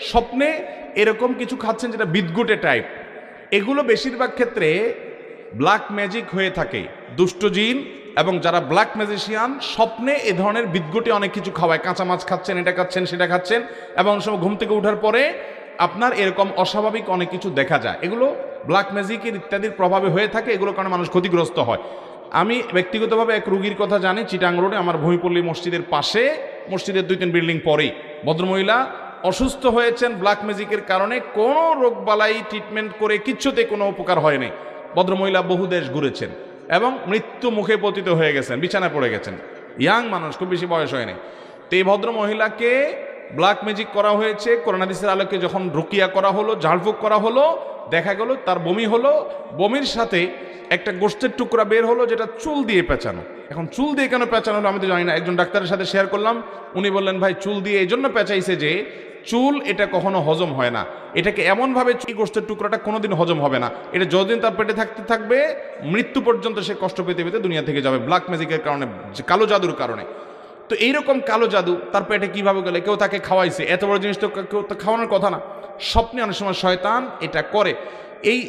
স্বপ্নে এরকম কিছু খাচ্ছেন যেটা বিদগুটে টাইপ, এগুলো বেশিরভাগ ক্ষেত্রে ব্ল্যাক ম্যাজিক হয়ে থাকে। দুষ্ট জিন এবং যারা ব্ল্যাক ম্যাজিশিয়ান স্বপ্নে এ ধরনের বিদগুটে অনেক কিছু খাওয়ায়, কাঁচা মাছ খাচ্ছেন, এটা খাচ্ছেন, সেটা খাচ্ছেন, এবং সময় ঘুম থেকে ওঠার পরে আপনার এরকম অস্বাভাবিক অনেক কিছু দেখা যায়। এগুলো ব্ল্যাক ম্যাজিকের ইত্যাদির প্রভাবে হয়ে থাকে, এগুলোর কারণে মানুষ ক্ষতিগ্রস্ত হয়। আমি ব্যক্তিগতভাবে এক রুগীর কথা জানি, চিটাং রোডে আমার ভূমিপল্লী মসজিদের পাশে, মসজিদের 2-3 বিল্ডিং পরেই ভদ্রমহিলা অসুস্থ হয়েছেন ব্ল্যাক ম্যাজিকের কারণে। কোনো রোগবালাই ট্রিটমেন্ট করে কিচ্ছুতে কোনো উপকার হয়নি। ভদ্রমহিলা বহু দেশ ঘুরেছেন এবং মৃত্যু মুখে পতিত হয়ে গেছেন, বিছানায় পড়ে গেছেন। ইয়াং মানুষ, খুব বেশি বয়স হয়নি। তো এই ভদ্রমহিলাকে ব্ল্যাক ম্যাজিক করা হয়েছে। কোরআন হাদিসের আলোকে যখন রুকিয়া করা হলো, ঝাড়ফুঁক করা হলো, দেখা গেল তার বমি হলো। বমির সাথে একটা গোশতের টুকরা বের হলো যেটা চুল দিয়ে পেঁচানো। এখন চুল দিয়ে কেন পেঁচানো হলো আমি তো জানি না। একজন ডাক্তারের সাথে শেয়ার করলাম, উনি বললেন ভাই চুল দিয়ে এই জন্য পেঁচাইছে যে চুল এটা কখনো হজম হয় না, এটাকে এমনভাবে গোশতের টুকরাটা কোনোদিন হজম হবে না, এটা যতদিন তার পেটে থাকতে থাকবে মৃত্যু পর্যন্ত সে কষ্ট পেতে পেতে দুনিয়া থেকে যাবে ব্ল্যাক ম্যাজিকের কারণে, কালো জাদুর কারণে। তো এইরকম কালো জাদু তার পেটে কিভাবে গেলে? কেউ তাকে খাওয়াইছে, এত বড় জিনিস তো কেউ তো খাওয়ানোর কথা না। স্বপ্নে অনেক সময় শয়তান এটা করে। এই